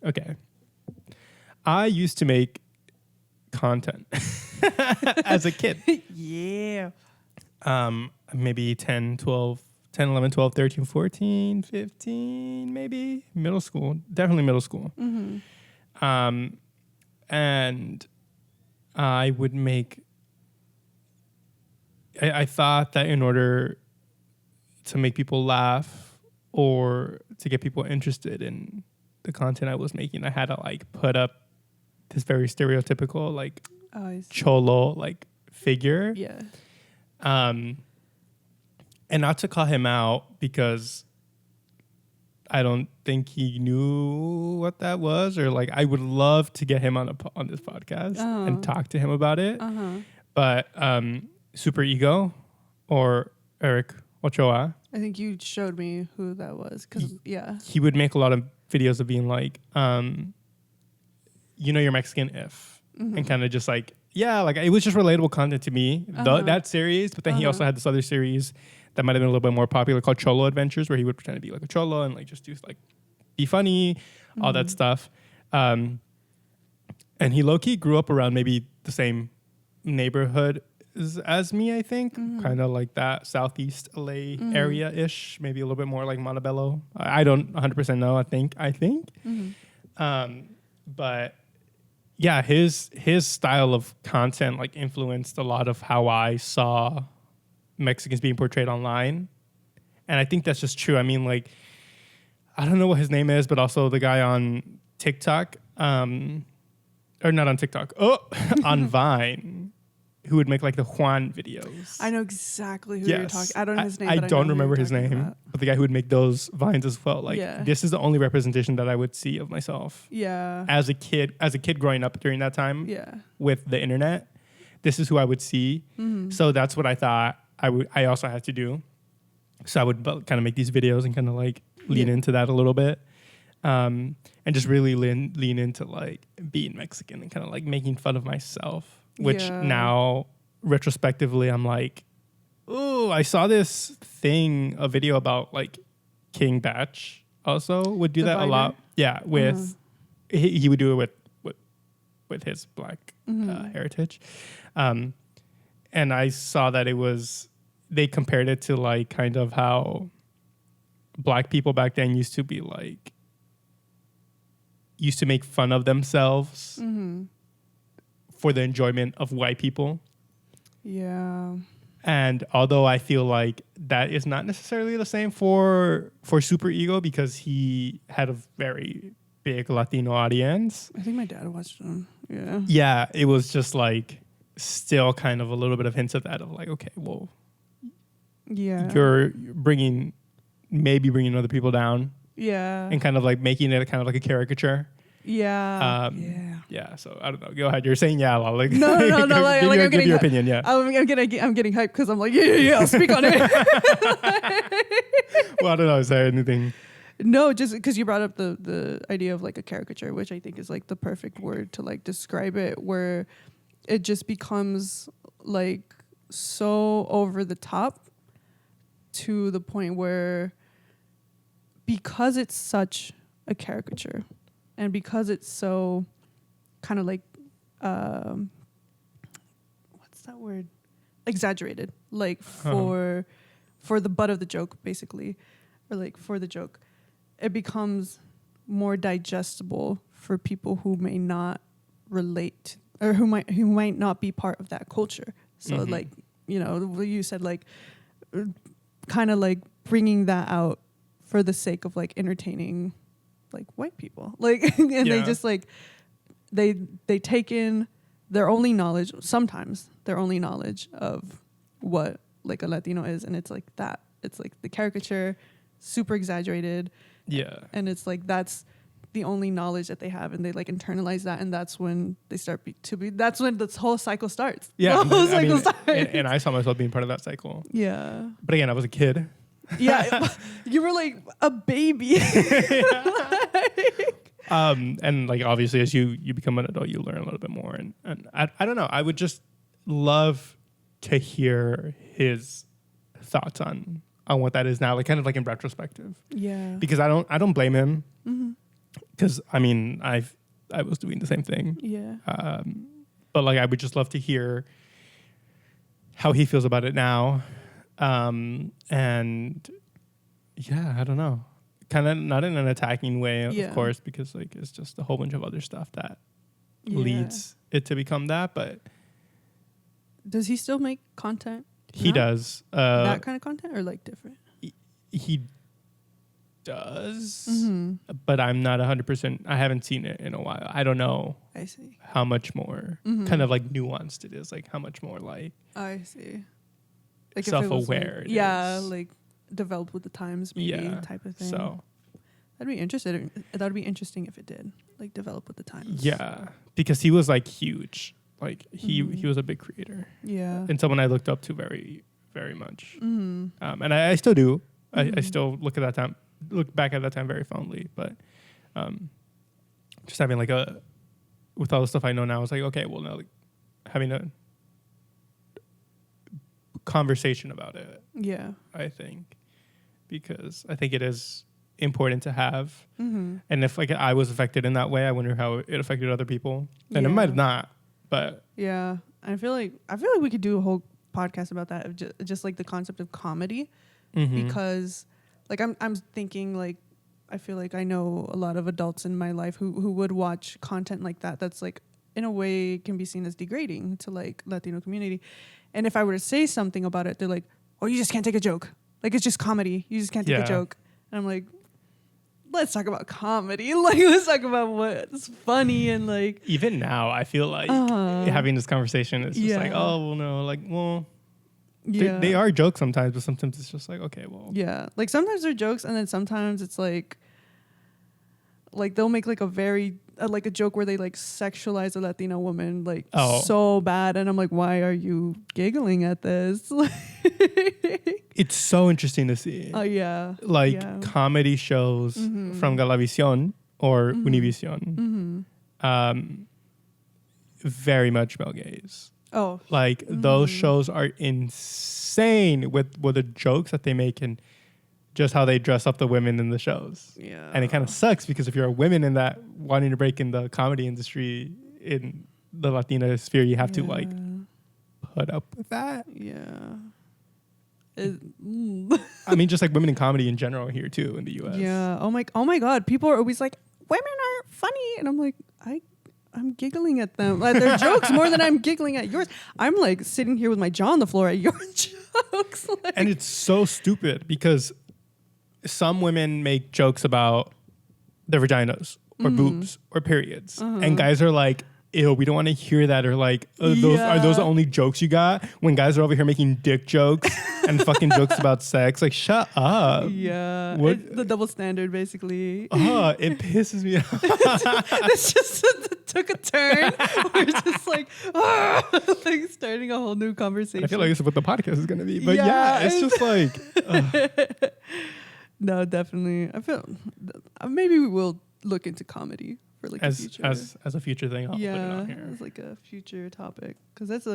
okay, I used to make content as a kid. Yeah. Maybe 10, 11, 12, 13, 14, 15, maybe middle school, definitely middle school. And I would make, I thought that in order to make people laugh or to get people interested in the content I was making, I had to like put up this very stereotypical like cholo like figure. Yeah. And not to call him out because I don't think he knew what that was, or like I would love to get him on this podcast and talk to him about it. But Supereeego or Eric Ochoa, I think you showed me who that was because he would make a lot of videos of being like, you're Mexican if, and kind of just like, yeah, like it was just relatable content to me, that series. But then he also had this other series that might have been a little bit more popular called Cholo Adventures, where he would pretend to be like a cholo and like just do like be funny, all that stuff. And he low-key grew up around maybe the same neighborhood as me, I think. Kind of like that Southeast LA area-ish, maybe a little bit more like Montebello. I don't 100% know, I think. But yeah, his style of content like influenced a lot of how I saw Mexicans being portrayed online. And I think that's just true. I mean, like, I don't know what his name is, but also the guy on TikTok, or not on TikTok, on Vine, who would make like the Juan videos. I know exactly who you're talking. I don't know his name. I but don't I know remember his name, but the guy who would make those Vines as well. Like, this is the only representation that I would see of myself. Yeah. As a kid growing up during that time. Yeah. With the internet, this is who I would see. So that's what I thought I also had to do. So I would kind of make these videos and kind of like lean into that a little bit. And just really lean into like being Mexican and kind of like making fun of myself, which now retrospectively I'm like, oh, I saw this thing, a video about like King Batch also would do that a lot. Yeah. With, he would do it with his black heritage. And I saw that they compared it to like kind of how black people back then used to make fun of themselves for the enjoyment of white people. Yeah. And although I feel like that is not necessarily the same for Supereeego, because he had a very big Latino audience. I think my dad watched them. Yeah. Yeah, it was just like still kind of a little bit of hints of that, of like, okay, well, you're bringing other people down. Yeah. And kind of like making it kind of like a caricature. Yeah. Yeah. So I don't know. Go ahead. You're saying yeah, Lala. Like, No. Like, give your opinion. Yeah. I'm getting hyped because I'm like, yeah. I'll speak on it. Well, I don't know. Is there anything? No, just because you brought up the idea of like a caricature, which I think is like the perfect word to like describe it, where it just becomes like so over the top to the point where, because it's such a caricature and because it's so kind of like, what's that word? Exaggerated, like for the butt of the joke, basically, or like for the joke, it becomes more digestible for people who may not relate or who might not be part of that culture. So like, you know, you said like kind of like bringing that out for the sake of like entertaining like white people, like, and they just like they take in sometimes their only knowledge of what like a Latino is, and it's like that, it's like the caricature, super exaggerated, and it's like that's the only knowledge that they have, and they like internalize that, and that's when they start that's when this whole cycle starts. And I saw myself being part of that cycle. Yeah, but again, I was a kid. Yeah, you were like a baby. And like obviously as you become an adult, you learn a little bit more, and I don't know, I would just love to hear his thoughts on what that is now, like kind of like in retrospective. Yeah, because I don't blame him, because I mean I was doing the same thing. Yeah. But like I would just love to hear how he feels about it now. And yeah, I don't know, kind of not in an attacking way, of course, because like it's just a whole bunch of other stuff that leads it to become that. But does he still make content? He does that kind of content, or like different? He does, but I'm not 100%. I haven't seen it in a while. I don't know. I see how much more kind of like nuanced it is, like how much more like I see. Like self-aware. Like, like developed with the times, maybe type of thing. So that'd be interesting if it did like develop with the times. Yeah, because he was like huge. Like he was a big creator. Yeah, and someone I looked up to very, very much. And I still do. I still look back at that time very fondly. But just having like with all the stuff I know now, it's like, okay, well now like having a conversation about it. Yeah, I think, because I think it is important to have. And if like I was affected in that way, I wonder how it affected other people. And it might have not, but yeah, I feel like we could do a whole podcast about that, just like the concept of comedy, because like I'm thinking like I feel like I know a lot of adults in my life who would watch content like that that's like in a way can be seen as degrading to like Latino community. And if I were to say something about it, they're like, oh, you just can't take a joke. Like, it's just comedy. You just can't take a joke. And I'm like, let's talk about comedy. Like, let's talk about what's funny. And like, even now, I feel like having this conversation is just like, oh, well, no, like, well, they are jokes sometimes, but sometimes it's just like, okay, well. Yeah. Like, sometimes they're jokes, and then sometimes it's like they'll make like a very like a joke where they like sexualize a Latina woman like Oh. so bad, and I'm like, why are you giggling at this? It's so interesting to see. Oh yeah, Like yeah. comedy shows from Galavisión or Univision, very male gaze. Oh, Like those shows are insane with the jokes that they make and just how they dress up the women in the shows. yeah. And it kind of sucks because if you're a woman in that wanting to break in the comedy industry in the Latina sphere, you have to like put up with that. Yeah. I mean, just like women in comedy in general here too in the US. Yeah. Oh my God. People are always like, women aren't funny, and I'm like, I'm giggling at them, like their jokes more than I'm giggling at yours. I'm like sitting here with my jaw on the floor at your jokes. Like, And it's so stupid because some women make jokes about their vaginas or boobs or periods, and guys are like, ew, we don't want to hear that, or like, are those the only jokes you got? When guys are over here making dick jokes and fucking jokes about sex, like, shut up. yeah, What- it's the double standard basically. It pisses me off. It's just took a turn. We're just like starting a whole new conversation. I feel like this is what the podcast is gonna be, but Yeah. yeah it's just like, No, definitely. I feel maybe we will look into comedy for like the as future. as a future thing. I'll put it on here. It's like a future topic, because that's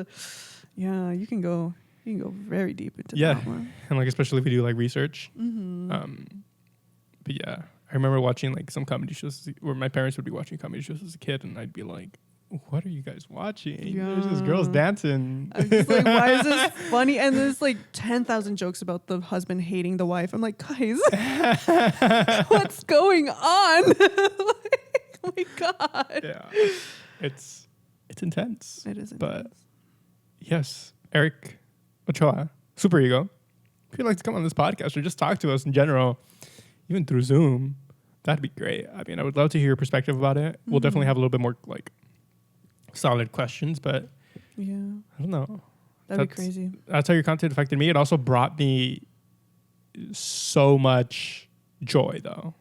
you can go very deep into Yeah. that one. And like especially if we do like research. But yeah, I remember watching like some comedy shows where my parents would be watching comedy shows as a kid, and I'd be like, "What are you guys watching? There's just girls Yeah. dancing." I'm just like, why is this funny? And there's like 10,000 jokes about the husband hating the wife. I'm like, guys, what's going on? Like, oh my God. Yeah, it's intense. It is But intense. yes, Eric Ochoa, Supereeego, if you'd like to come on this podcast or just talk to us in general, even through Zoom, that'd be great. I mean, I would love to hear your perspective about it. We'll definitely have a little bit more like solid questions, but Yeah, I don't know. that'd be crazy. That's how your content affected me. It also brought me so much joy, though.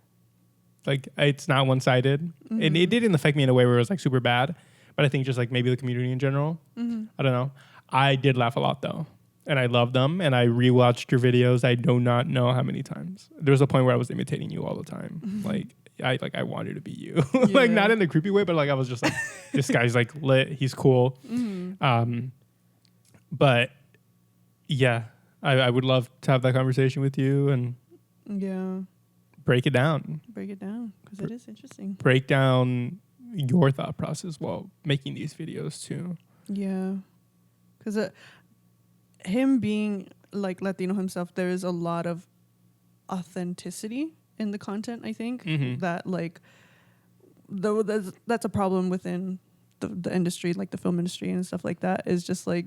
Like, it's not one-sided. And it didn't affect me in a way where it was like super bad, but I think just like maybe the community in general. I don't know. I did laugh a lot though, and I loved them, and I rewatched your videos. I do not know how many times. There was a point where I was imitating you all the time. I wanted to be you. Like, Yeah. not in the creepy way, but like I was just like, this guy's like lit. He's cool. But yeah, I would love to have that conversation with you and Yeah, break it down. break it down, because it is interesting. Break down your thought process while making these videos too. Yeah, because him being like Latino himself, there is a lot of authenticity in the content. I think that like though that's a problem within the industry, like the film industry and stuff like that. Is just like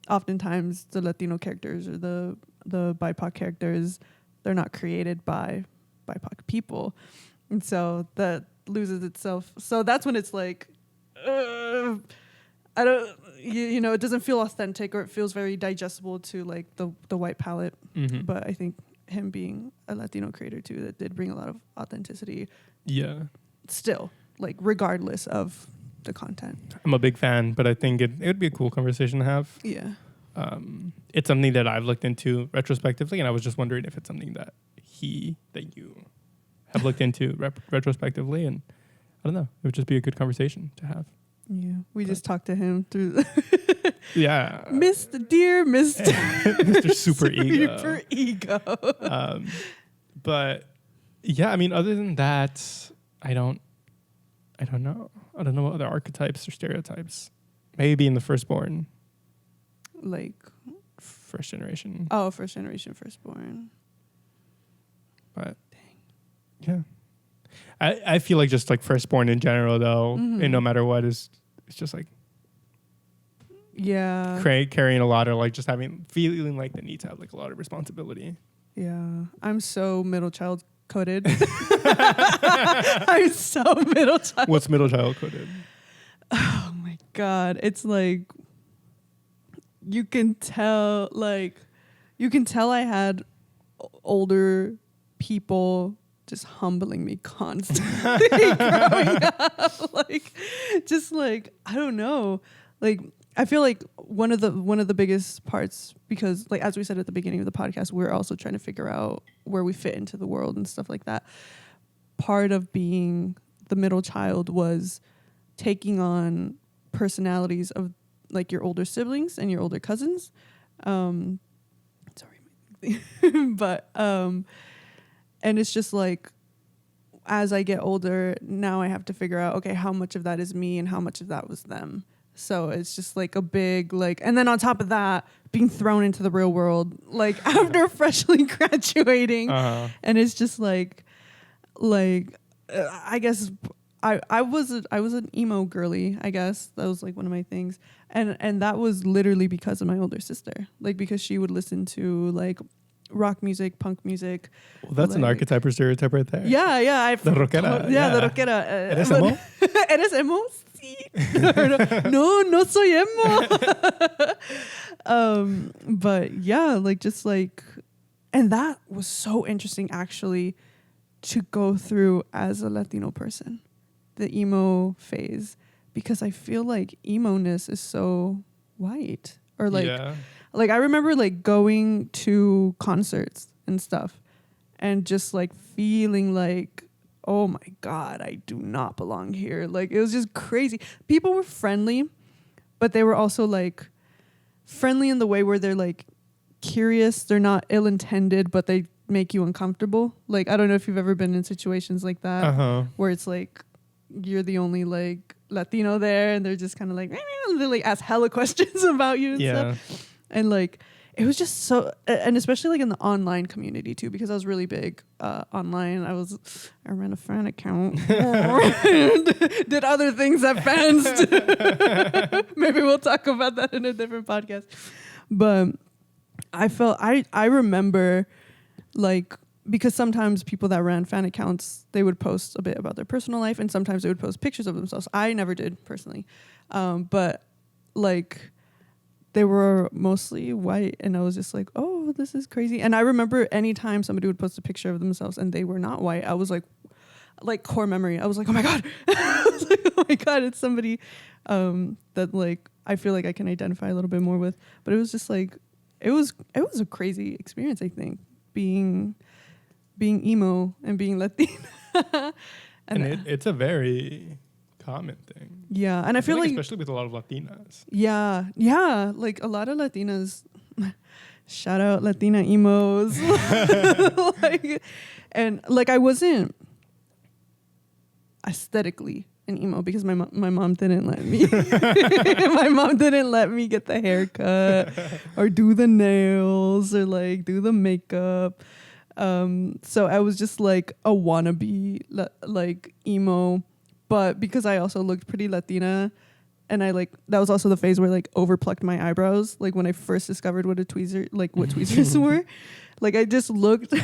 oftentimes the Latino characters or the BIPOC characters, they're not created by BIPOC people, and so that loses itself. So that's when it's like, I don't, you know, it doesn't feel authentic, or it feels very digestible to like the white palate. But I think him being a Latino creator too, that did bring a lot of authenticity. Yeah. Still, like regardless of the content. I'm a big fan, but I think it would be a cool conversation to have. Yeah. It's something that I've looked into retrospectively, and I was just wondering if it's something that you have looked into retrospectively, and I don't know, it would just be a good conversation to have. Yeah. We just talked to him through Yeah. Dear Mr. Mr. Supereeego. Supereeego. But yeah, I mean, other than that, I don't know. I don't know what other archetypes or stereotypes. Maybe in the firstborn. Like, First generation. oh, first generation firstborn. But yeah. I feel like just like firstborn in general though, and no matter what, it's just like Yeah. carrying a lot of like just feeling like the need to have like a lot of responsibility. Yeah. I'm so middle child coded. I'm so middle child. What's middle child coded? Oh my God. It's like you can tell I had older people just humbling me constantly growing up. Like, just like, I don't know. Like, I feel like one of the biggest parts, because like, as we said at the beginning of the podcast, we're also trying to figure out where we fit into the world and stuff like that. Part of being the middle child was taking on personalities of like your older siblings and your older cousins. Sorry, but and it's just like, as I get older, now I have to figure out, okay, how much of that is me and how much of that was them. So it's just like a big, like, and then on top of that, being thrown into the real world, like after freshly graduating. And it's just like I guess I was an emo girly, I guess. That was like one of my things. And that was literally because of my older sister. Like, because she would listen to like rock music, punk music. Well, that's like an archetype or stereotype right there. Yeah. The rockera. The rockera. ¿Eres emo? ¿Eres emo? Sí. No soy emo. But yeah, like, just like, and that was so interesting actually to go through as a Latino person, the emo phase, because I feel like emo-ness is so white, or like, like I remember like going to concerts and stuff and just like feeling like, oh my God, I do not belong here. Like, it was just crazy. People were friendly, but they were also like friendly in the way where they're like curious. They're not ill-intended, but they make you uncomfortable. Like, I don't know if you've ever been in situations like that where it's like you're the only like Latino there and they're just kind of like, they like ask hella questions about you and stuff. And like, it was just so, and especially like in the online community too, because I was really big online. I ran a fan account, did other things that fans do. Maybe we'll talk about that in a different podcast. But I remember like, because sometimes people that ran fan accounts, they would post a bit about their personal life, and sometimes they would post pictures of themselves. I never did personally, but like, they were mostly white, and I was just like, oh, this is crazy. And I remember anytime somebody would post a picture of themselves and they were not white, I was like core memory. I was like, oh my God. I was like, oh my God, it's somebody that like I feel like I can identify a little bit more with. But it was just like, it was a crazy experience, I think, being emo and being Latina. and it's a very common thing. Yeah, and I feel like especially with a lot of Latinas. Yeah, like a lot of Latinas. Shout out Latina Emos. Like, and like, I wasn't aesthetically an emo because my mom didn't let me. My mom didn't let me get the haircut or do the nails or like do the makeup. So I was just like a wannabe like emo. But because I also looked pretty Latina, and I like, that was also the phase where I like overplucked my eyebrows. Like when I first discovered what tweezers were, like I just looked,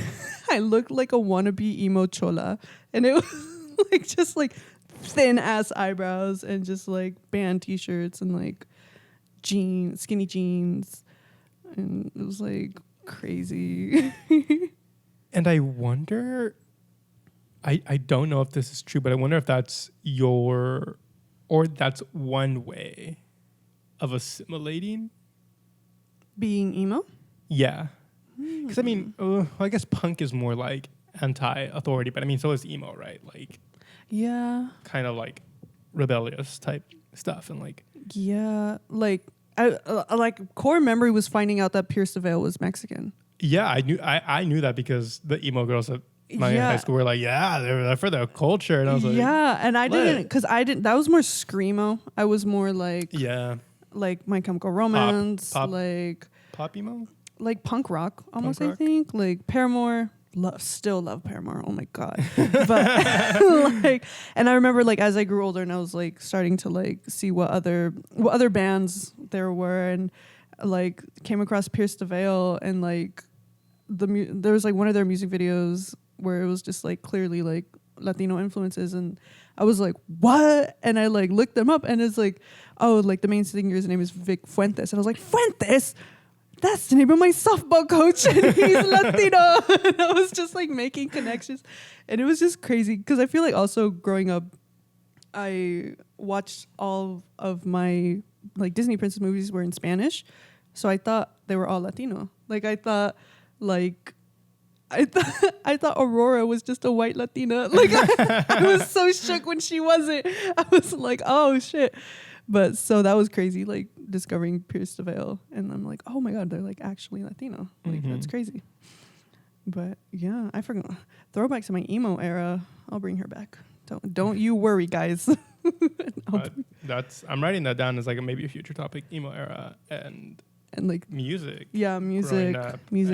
I looked like a wannabe emo chola, and it was like just like thin ass eyebrows and just like band t-shirts and like skinny jeans, and it was like crazy. And I wonder, I don't know if this is true, but I wonder if that's that's one way of assimilating being emo. Yeah, because I mean, I guess punk is more like anti-authority, but I mean, so is emo, right? Like, yeah, kind of like rebellious type stuff, and like, yeah, like I like core memory was finding out that Pierce the Veil was Mexican. Yeah, I knew that because the emo girls at my high school were like, they're for their culture, and I was like, and I didn't, because I didn't. That was more screamo. I was more like, like My Chemical Romance, like pop emo, like punk rock almost. I think like Paramore. Still love Paramore. Oh my God. But like, and I remember like as I grew older and I was like starting to like see what other bands there were, and like came across Pierce the Veil, and like there was like one of their music videos where it was just like clearly like Latino influences, and I was like, what? And I like looked them up, and it's like, oh, like the main singer's name is Vic Fuentes, and I was like, Fuentes? that's the name of my softball coach, and he's Latino. And I was just like making connections, and it was just crazy because I feel like also growing up, I watched all of my like Disney princess movies were in Spanish, so I thought they were all Latino. Like I thought Aurora was just a white Latina. Like I was so shook when she wasn't. I was like, oh shit. But so that was crazy, like discovering Pierce DeVale, and I'm like, oh my god, they're like actually Latino. Like that's crazy. But yeah, I forgot. Throwback to my emo era. I'll bring her back. Don't you worry, guys. I'm writing that down as like maybe a future topic. Emo era and like music. Yeah, music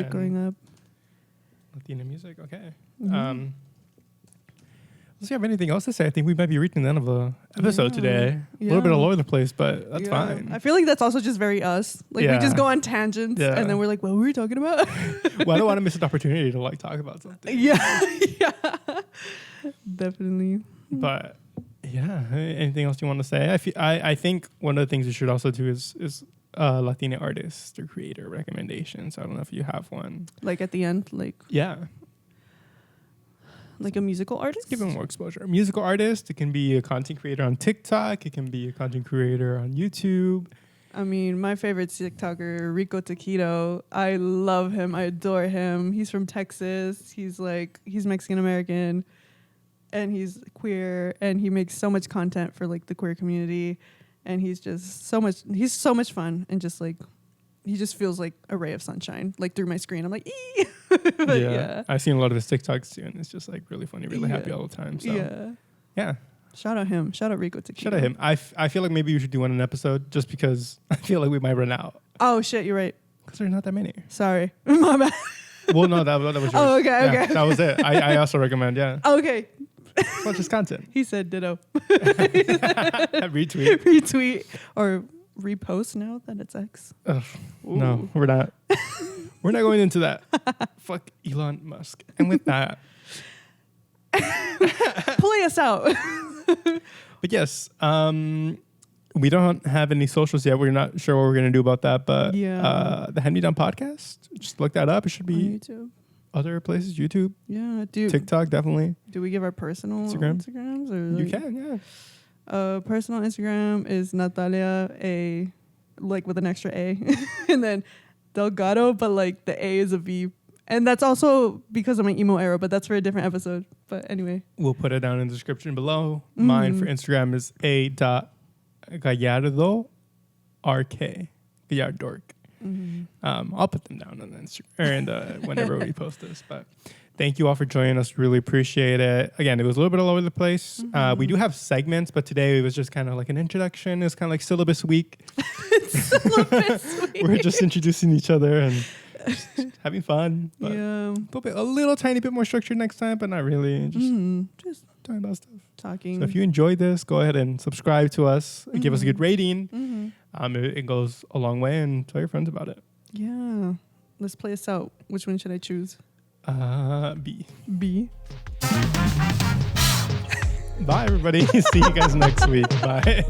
growing up. Latina music. Okay. Does he have anything else to say? I think we might be reaching the end of the episode today. A little bit all over the place, but that's fine. I feel like that's also just very us. Like we just go on tangents and then we're like, what were we talking about? Well, I don't want to miss an opportunity to like talk about something. Yeah. Definitely. But yeah, anything else you want to say? I think one of the things we should also do is Latina artist or creator recommendations. I don't know if you have one. Like at the end, like like a musical artist? Give them more exposure. A musical artist. It can be a content creator on TikTok. It can be a content creator on YouTube. I mean, my favorite TikToker, Rico Taquito. I love him. I adore him. He's from Texas. He's Mexican American, and he's queer, and he makes so much content for like the queer community, and he's so much fun, and just like he just feels like a ray of sunshine like through my screen. I'm like, ee. But yeah, I've seen a lot of his TikToks too, and it's just like really funny, really happy all the time. So yeah. Shout out him. Shout out Rico Taquito. Shout out him. I feel like maybe we should do one an episode just because I feel like we might run out. Oh shit, you're right. Because there's not that many. Sorry, my bad. Well, no, that was yours. Oh, okay. That was it. I also recommend. Yeah. Okay. Well, just content. He said ditto. Retweet or repost now that it's X. No, we're not. We're not going into that. Fuck Elon Musk. And with that, play us out. But yes, we don't have any socials yet. We're not sure what we're going to do about that. But the Hand Me Down podcast, just look that up. It should be on YouTube. Other places, YouTube. Yeah, dude. TikTok, definitely. Do we give our personal Instagrams? Or you can, yeah. Personal Instagram is Natalia A, like with an extra A, and then Delgado, but like the A is a V. And that's also because of my emo era, but that's for a different episode. But anyway. We'll put it down in the description below. Mine for Instagram is a.gallardo RK. Gallardork. I'll put them down on the Instagram and whenever we post this. But thank you all for joining us. Really appreciate it. Again, it was a little bit all over the place. We do have segments, but today it was just kind of like an introduction. It's kind of like syllabus week. Syllabus week. We're just introducing each other and just having fun. But a little tiny bit more structured next time, but not really. Just talking about stuff. Talking. So if you enjoyed this, go ahead and subscribe to us. Give us a good rating. It goes a long way, and tell your friends about it. Yeah. Let's play us out. Which one should I choose? B. Bye, everybody. See you guys next week. Bye.